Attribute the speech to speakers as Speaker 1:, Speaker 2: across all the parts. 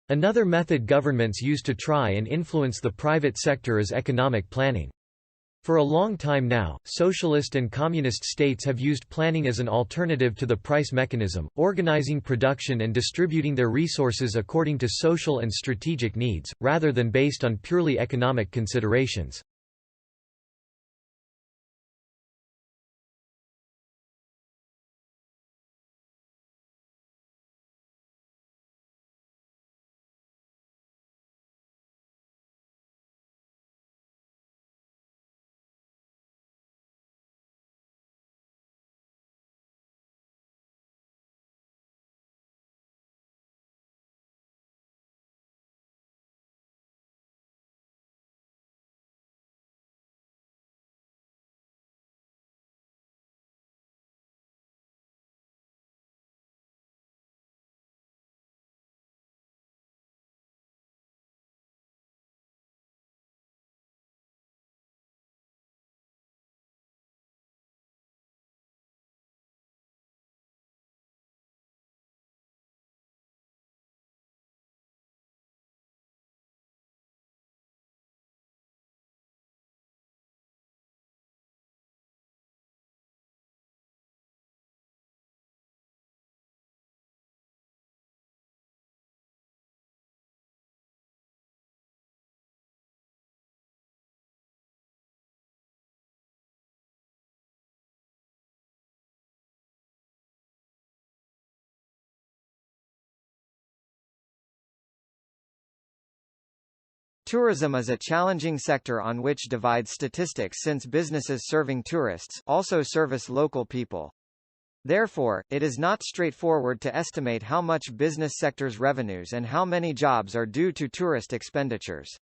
Speaker 1: Another method governments use to try and influence the private sector is economic planning. For a long time now, socialist and communist states have used planning as an alternative to the price mechanism, organizing production and distributing their resources according to social and strategic needs, rather than based on purely economic considerations.
Speaker 2: Tourism is a challenging sector on which divides statistics since businesses serving tourists also service local people. Therefore, it is not straightforward to estimate how much business sector's revenues and how many jobs are due to tourist expenditures.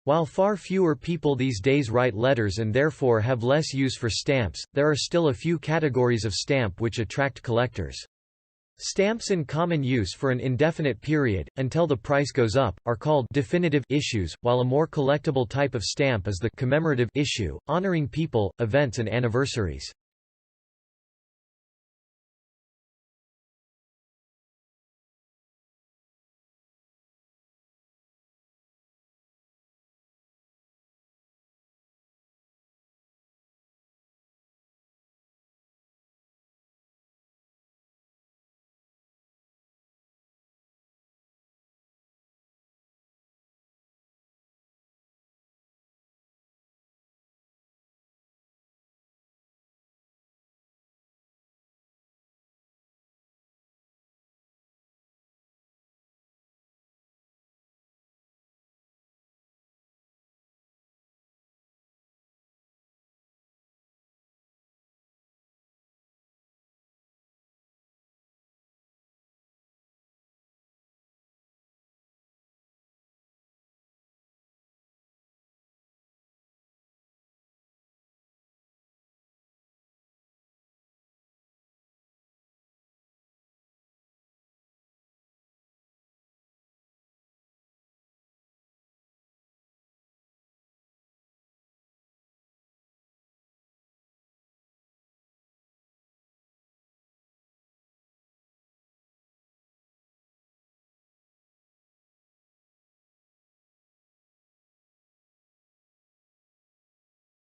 Speaker 1: While far fewer people these days write letters and therefore have less use for stamps, there are still a few categories of stamp which attract collectors. Stamps in common use for an indefinite period, until the price goes up, are called definitive issues, while a more collectible type of stamp is the commemorative issue, honoring people, events and anniversaries.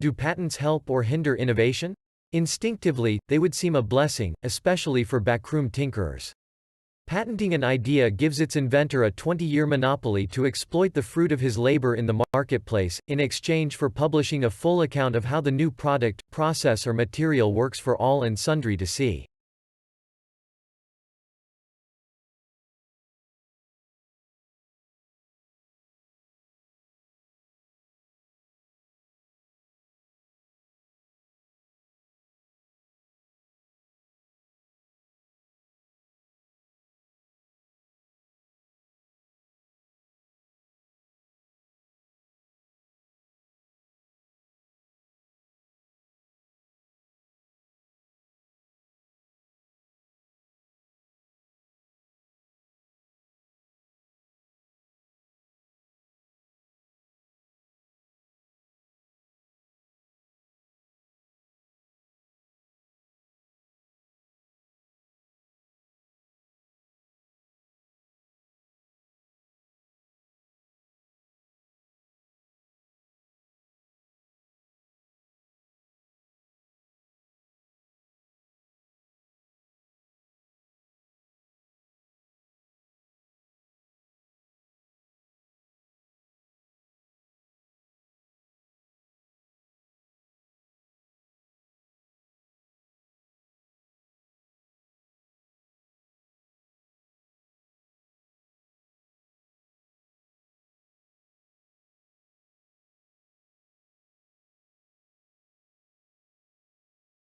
Speaker 1: Do patents help or hinder innovation? Instinctively, they would seem a blessing, especially for backroom tinkerers. Patenting an idea gives its inventor a 20-year monopoly to exploit the fruit of his labor in the marketplace, in exchange for publishing a full account of how the new product, process or material works for all and sundry to see.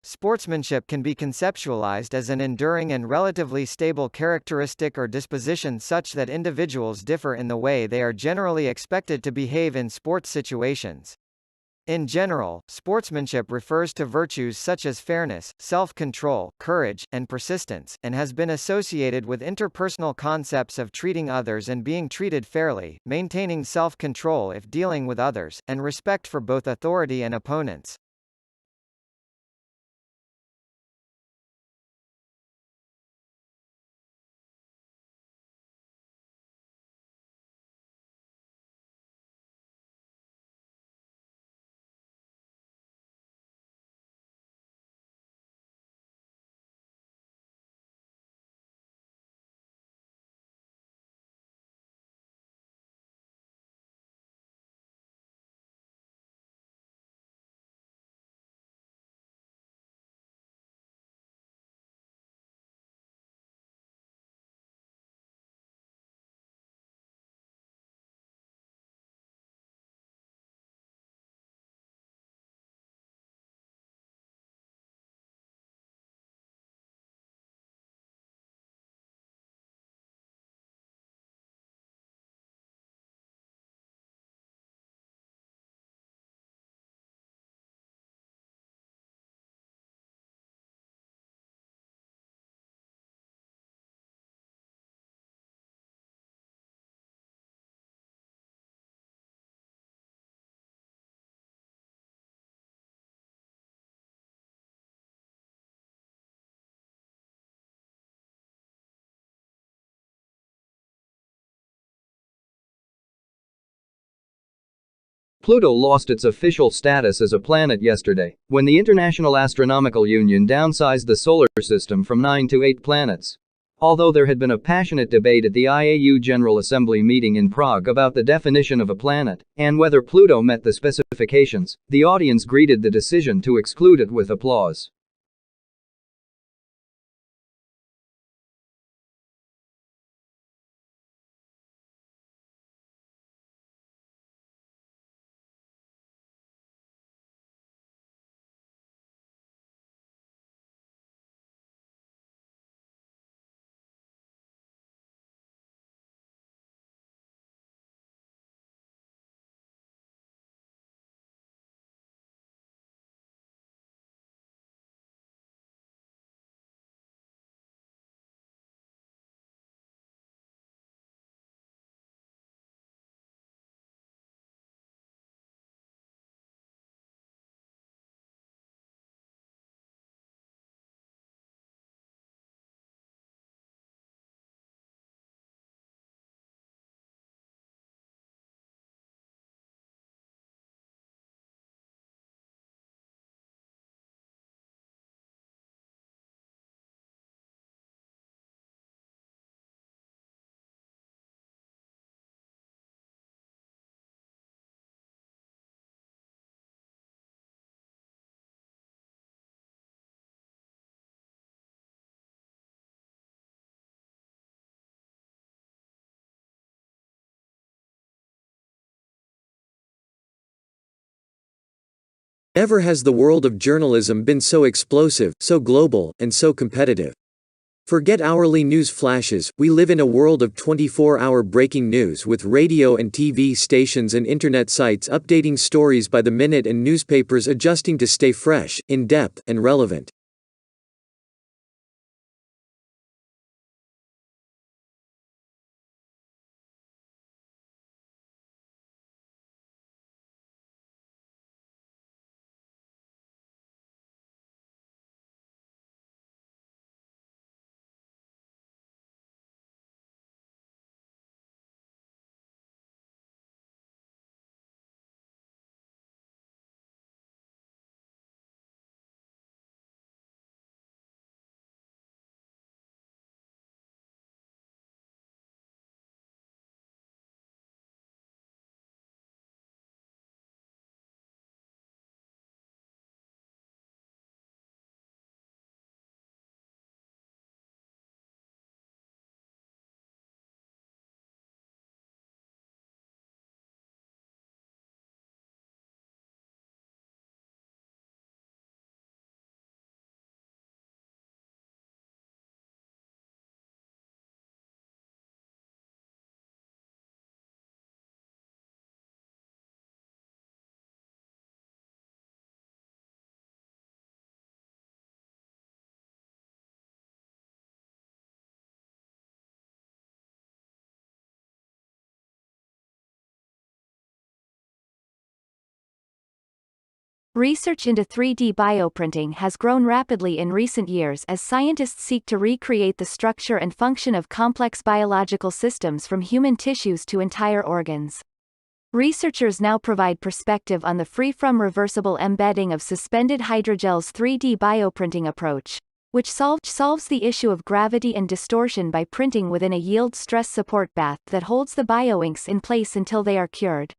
Speaker 2: Sportsmanship can be conceptualized as an enduring and relatively stable characteristic or disposition such that individuals differ in the way they are generally expected to behave in sports situations. In general, sportsmanship refers to virtues such as fairness, self-control, courage, and persistence, and has been associated with interpersonal concepts of treating others and being treated fairly, maintaining self-control if dealing with others, and respect for both authority and opponents.
Speaker 3: Pluto lost its official status as a planet yesterday, when the International Astronomical Union downsized the solar system from 9 to 8 planets. Although there had been a passionate debate at the IAU General Assembly meeting in Prague about the definition of a planet, and whether Pluto met the specifications, the audience greeted the decision to exclude it with applause.
Speaker 1: Never has the world of journalism been so explosive, so global, and so competitive. Forget hourly news flashes, we live in a world of 24-hour breaking news with radio and TV stations and internet sites updating stories by the minute and newspapers adjusting to stay fresh, in-depth, and relevant.
Speaker 4: Research into 3D bioprinting has grown rapidly in recent years as scientists seek to recreate the structure and function of complex biological systems from human tissues to entire organs. Researchers now provide perspective on the free-from reversible embedding of suspended hydrogel's 3D bioprinting approach, which solves the issue of gravity and distortion by printing within a yield stress support bath that holds the bioinks in place until they are cured.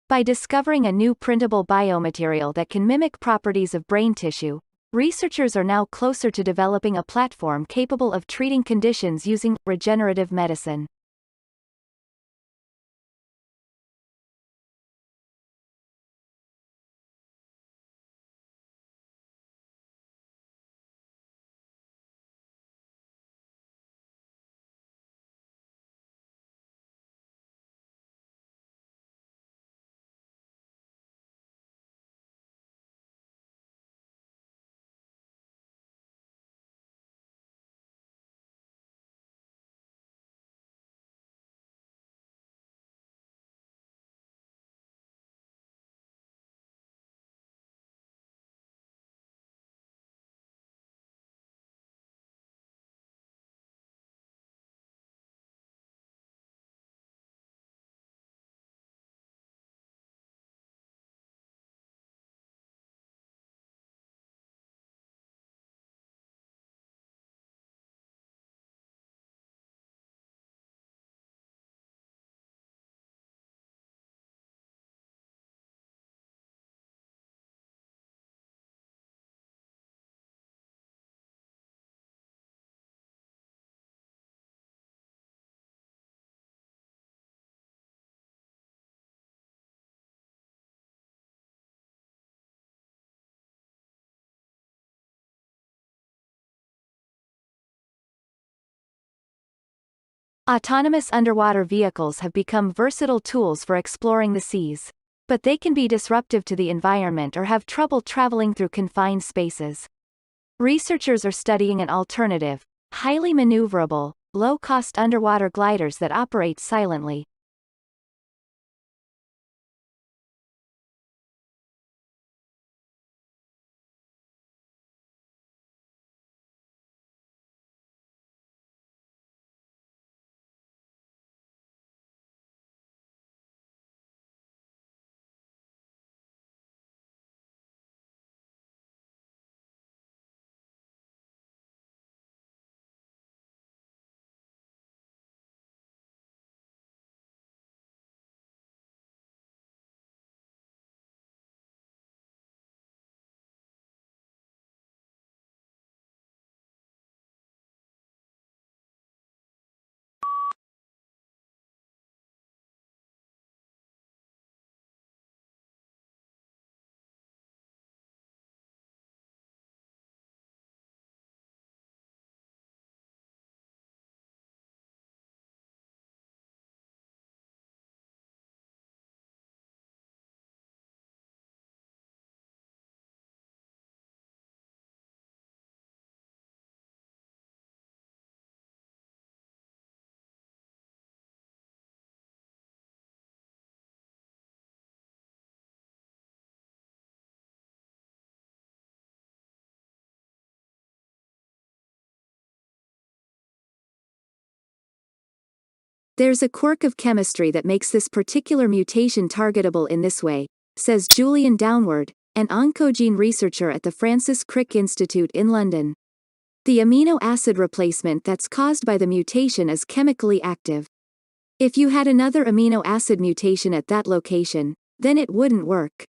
Speaker 4: By discovering a new printable biomaterial that can mimic properties of brain tissue, researchers are now closer to developing a platform capable of treating conditions using regenerative medicine. Autonomous underwater vehicles have become versatile tools for exploring the seas. But they can be disruptive to the environment or have trouble traveling through confined spaces. Researchers are studying an alternative, highly maneuverable, low-cost underwater gliders that operate silently. There's a quirk of chemistry that makes this particular mutation targetable in this way, says Julian Downward, an oncogene researcher at the Francis Crick Institute in London. The amino acid replacement that's caused by the mutation is chemically active. If you had another amino acid mutation at that location, then it wouldn't work.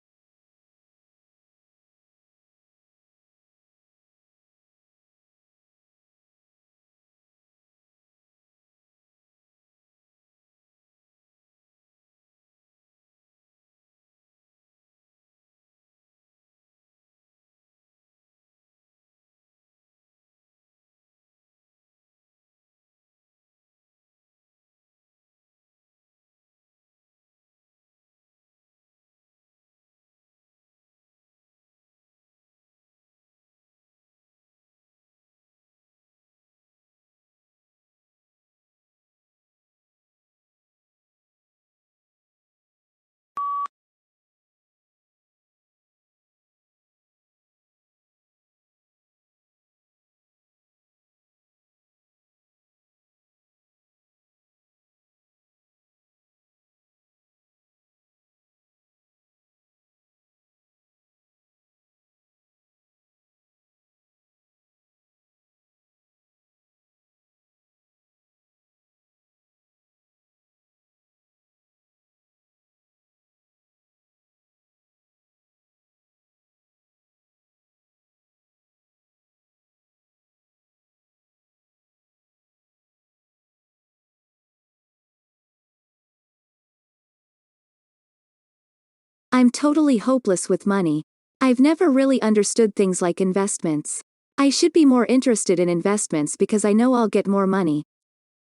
Speaker 4: I'm totally hopeless with money. I've never really understood things like investments. I should be more interested in investments because I know I'll get more money.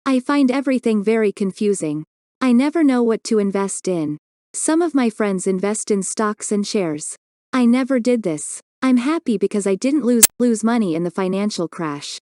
Speaker 4: I find everything very confusing. I never know what to invest in. Some of my friends invest in stocks and shares. I never did this. I'm happy because I didn't lose money in the financial crash.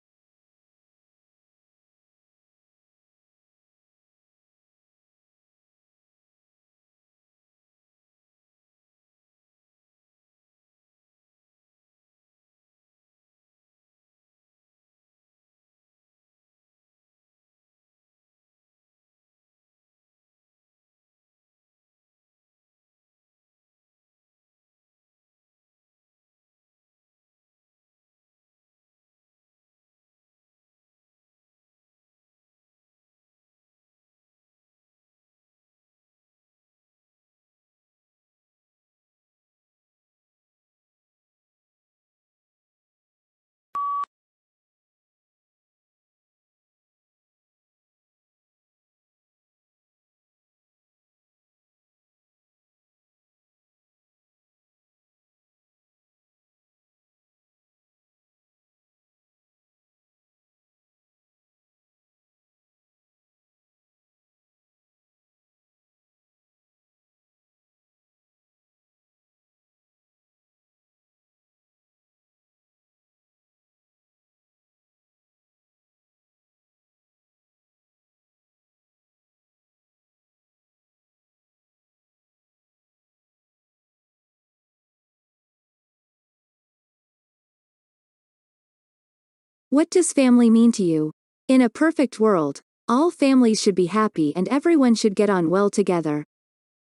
Speaker 4: What does family mean to you? In a perfect world, all families should be happy and everyone should get on well together.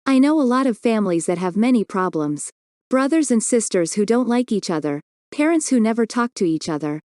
Speaker 4: I know a lot of families that have many problems. Brothers and sisters who don't like each other, parents who never talk to each other.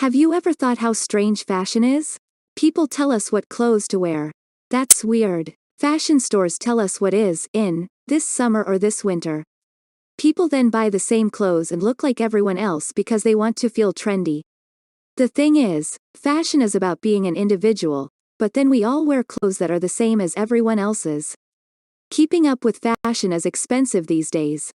Speaker 4: Have you ever thought how strange fashion is? People tell us what clothes to wear. That's weird. Fashion stores tell us what is in this summer or this winter. People then buy the same clothes and look like everyone else because they want to feel trendy. The thing is, fashion is about being an individual, but then we all wear clothes that are the same as everyone else's. Keeping up with fashion is expensive these days.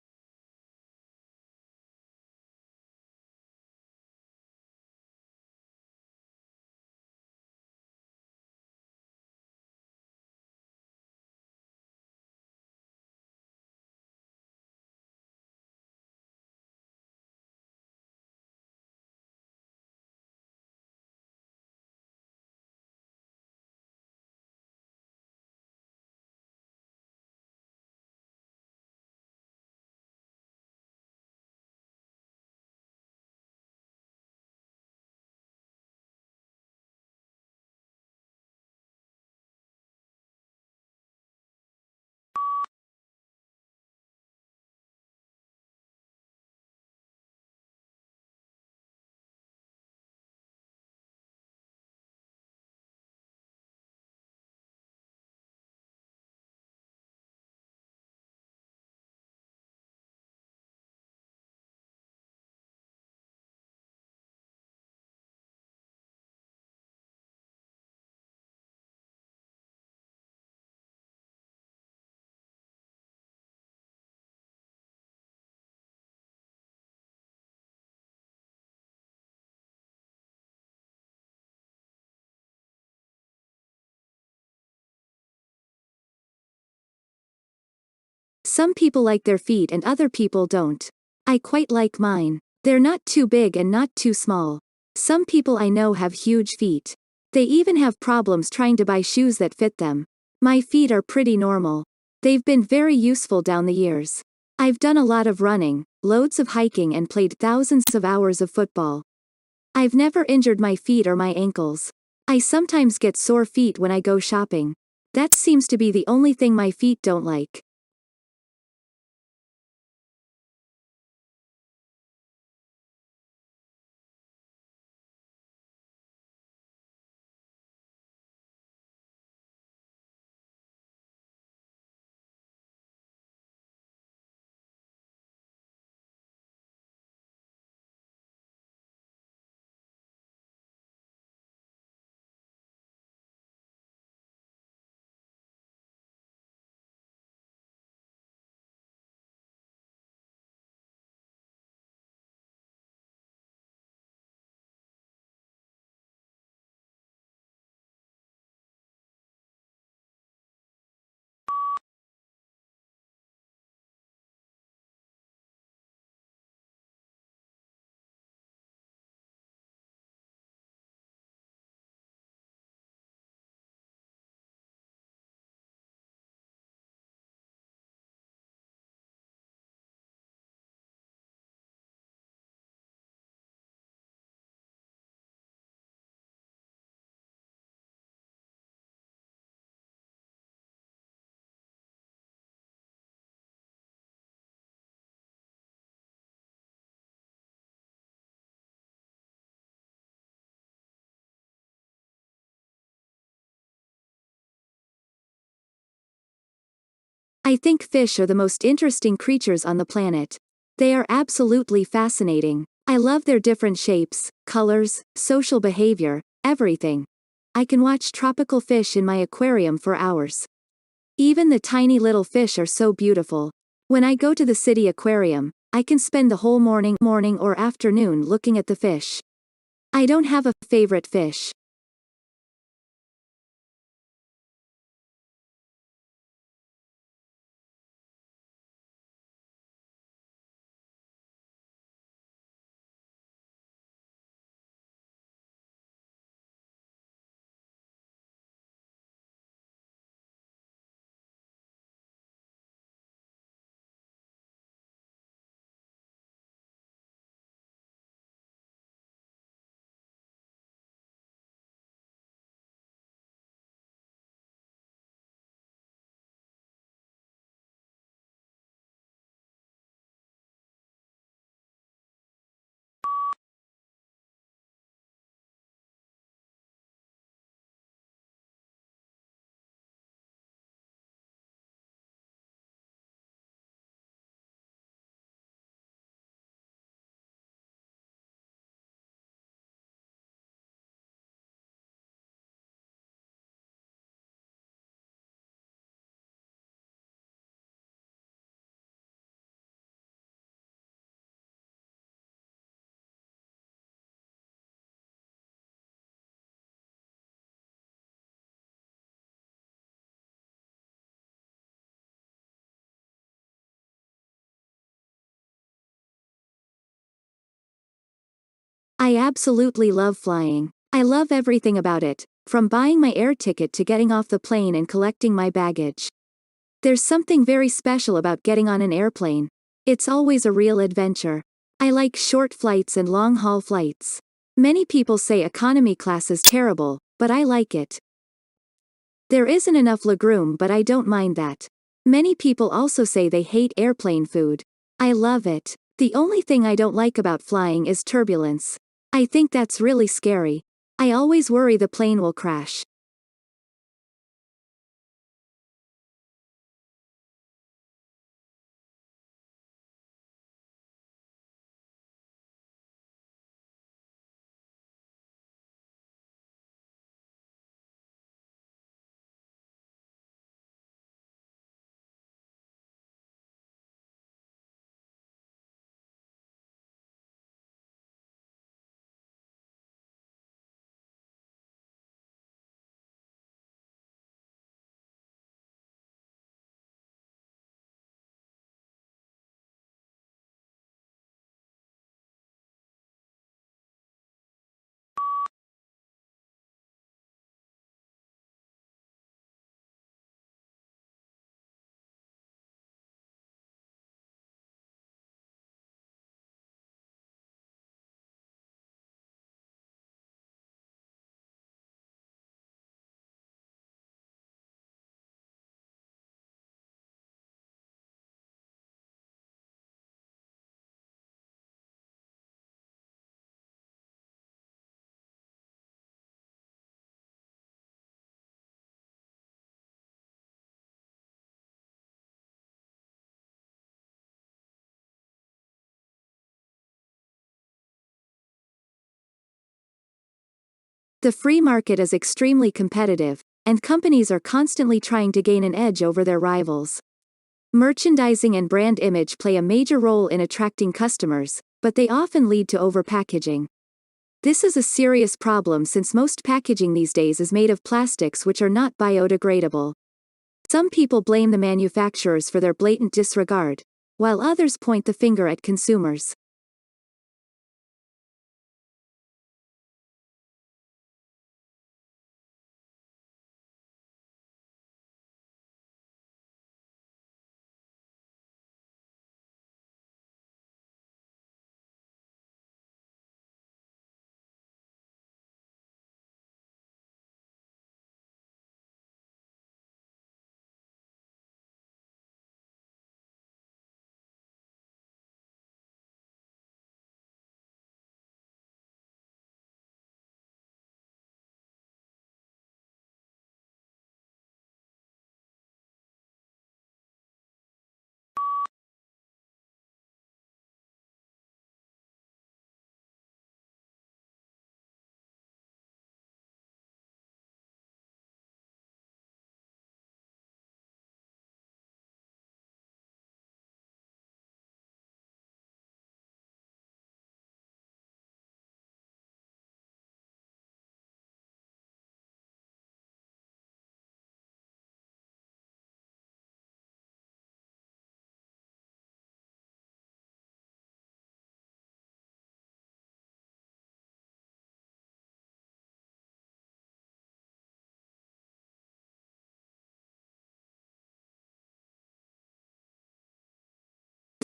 Speaker 4: Some people like their feet and other people don't. I quite like mine. They're not too big and not too small. Some people I know have huge feet. They even have problems trying to buy shoes that fit them. My feet are pretty normal. They've been very useful down the years. I've done a lot of running, loads of hiking and played thousands of hours of football. I've never injured my feet or my ankles. I sometimes get sore feet when I go shopping. That seems to be the only thing my feet don't like. I think fish are the most interesting creatures on the planet. They are absolutely fascinating. I love their different shapes, colors, social behavior, everything. I can watch tropical fish in my aquarium for hours. Even the tiny little fish are so beautiful. When I go to the city aquarium, I can spend the whole morning or afternoon looking at the fish. I don't have a favorite fish. I absolutely love flying. I love everything about it, from buying my air ticket to getting off the plane and collecting my baggage. There's something very special about getting on an airplane. It's always a real adventure. I like short flights and long-haul flights. Many people say economy class is terrible, but I like it. There isn't enough legroom, but I don't mind that. Many people also say they hate airplane food. I love it. The only thing I don't like about flying is turbulence. I think that's really scary. I always worry the plane will crash. The free market is extremely competitive, and companies are constantly trying to gain an edge over their rivals. Merchandising and brand image play a major role in attracting customers, but they often lead to overpackaging. This is a serious problem since most packaging these days is made of plastics which are not biodegradable. Some people blame the manufacturers for their blatant disregard, while others point the finger at consumers.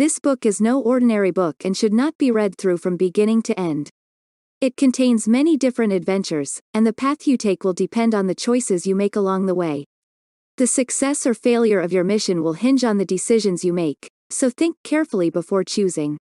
Speaker 4: This book is no ordinary book and should not be read through from beginning to end. It contains many different adventures, and the path you take will depend on the choices you make along the way. The success or failure of your mission will hinge on the decisions you make, so think carefully before choosing.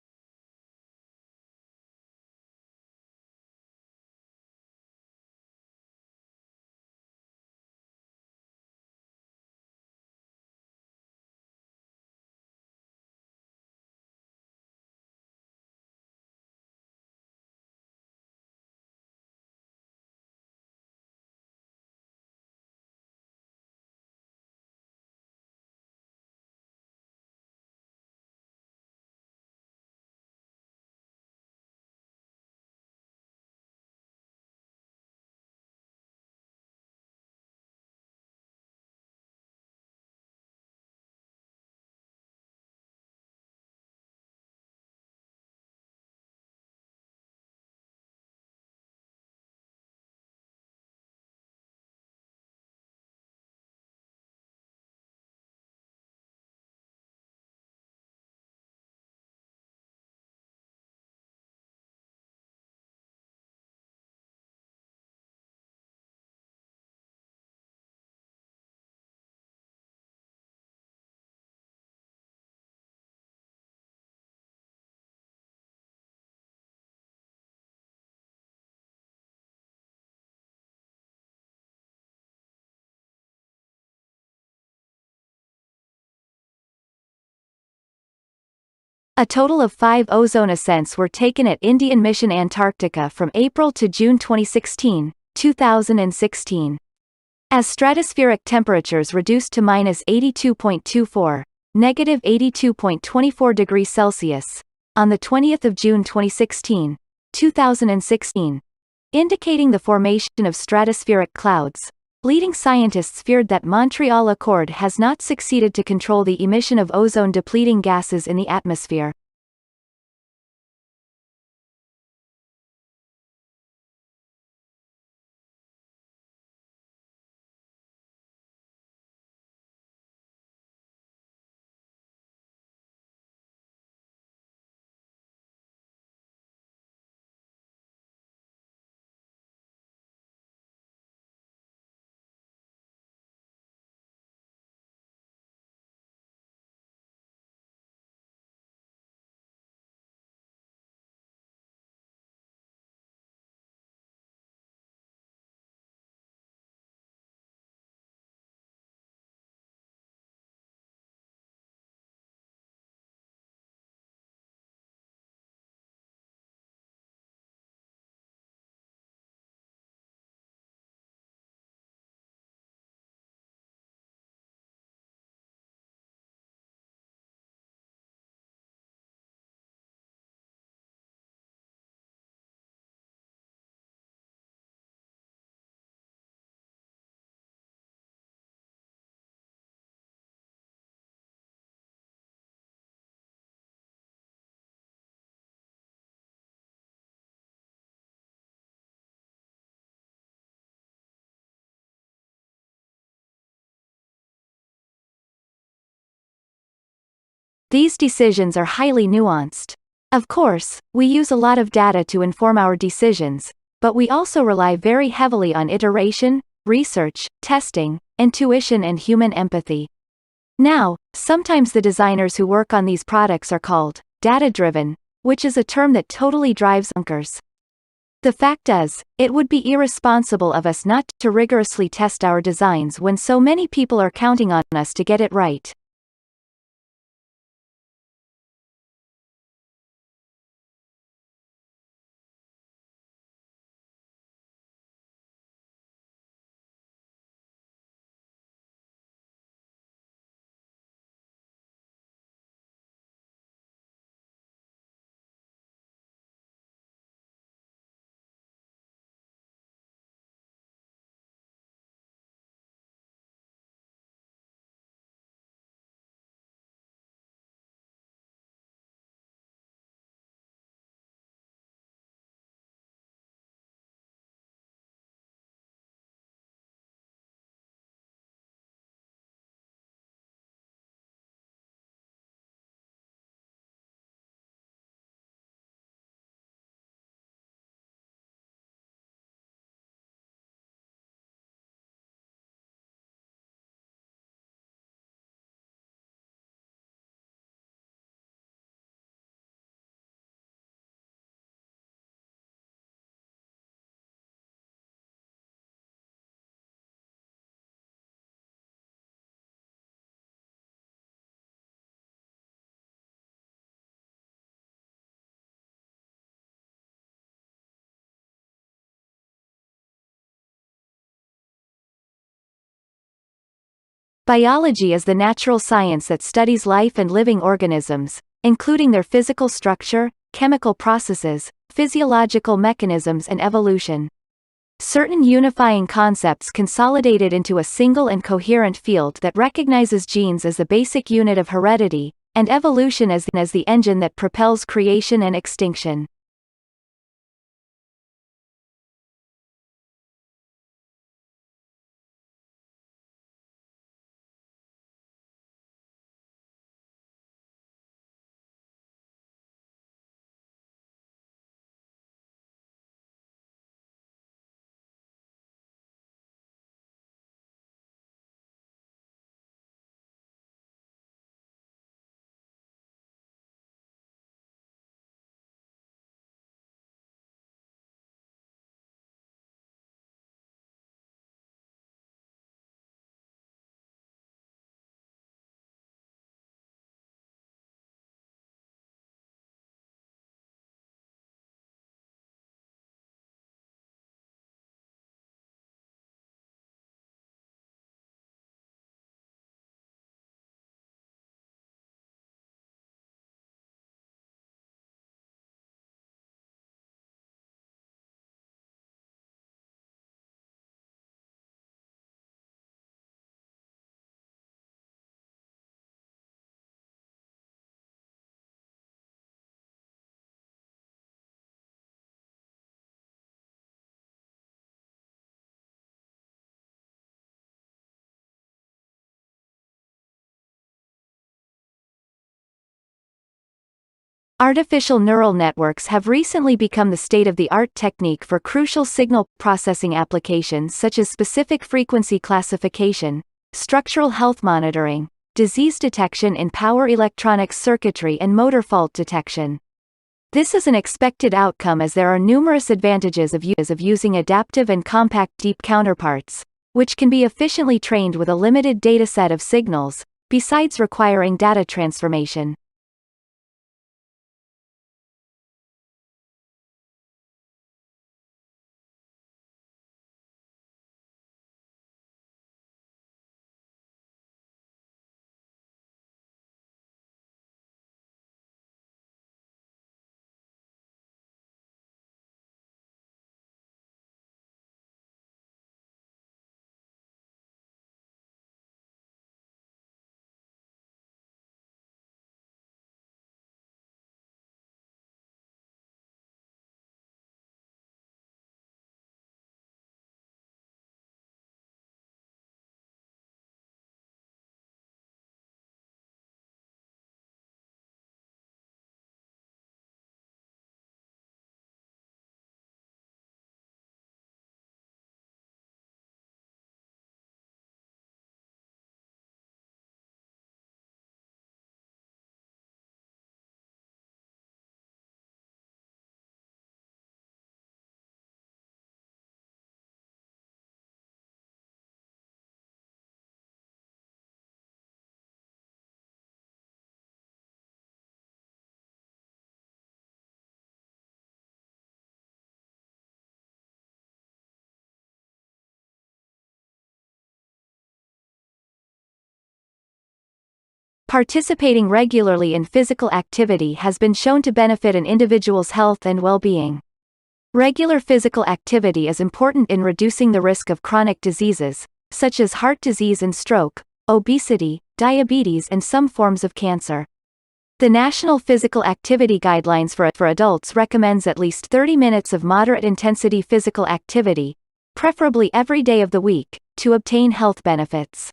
Speaker 4: A total of 5 ozone ascents were taken at Indian Mission Antarctica from April to June 2016. As stratospheric temperatures reduced to -82.24, -82.24 degrees Celsius, on the 20th of June 2016, indicating the formation of stratospheric clouds. Leading scientists feared that Montreal Accord has not succeeded to control the emission of ozone-depleting gases in the atmosphere. These decisions are highly nuanced. Of course, we use a lot of data to inform our decisions, but we also rely very heavily on iteration, research, testing, intuition and human empathy. Now, sometimes the designers who work on these products are called data-driven, which is a term that totally drives bonkers. The fact is, it would be irresponsible of us not to rigorously test our designs when so many people are counting on us to get it right. Biology is the natural science that studies life and living organisms, including their physical structure, chemical processes, physiological mechanisms and evolution. Certain unifying concepts consolidated into a single and coherent field that recognizes genes as the basic unit of heredity, and evolution as the engine that propels creation and extinction. Artificial neural networks have recently become the state-of-the-art technique for crucial signal processing applications such as specific frequency classification, structural health monitoring, disease detection in power electronics circuitry and motor fault detection. This is an expected outcome as there are numerous advantages of using adaptive and compact deep counterparts, which can be efficiently trained with a limited dataset of signals, besides requiring data transformation. Participating regularly in physical activity has been shown to benefit an individual's health and well-being. Regular physical activity is important in reducing the risk of chronic diseases, such as heart disease and stroke, obesity, diabetes and some forms of cancer. The National Physical Activity Guidelines for adults recommends at least 30 minutes of moderate-intensity physical activity, preferably every day of the week, to obtain health benefits.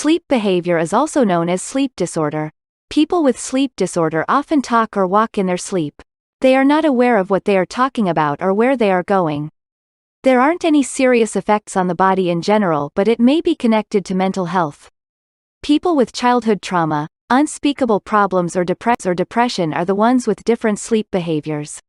Speaker 4: Sleep behavior is also known as sleep disorder. People with sleep disorder often talk or walk in their sleep. They are not aware of what they are talking about or where they are going. There aren't any serious effects on the body in general, but it may be connected to mental health. People with childhood trauma, unspeakable problems or depression are the ones with different sleep behaviors.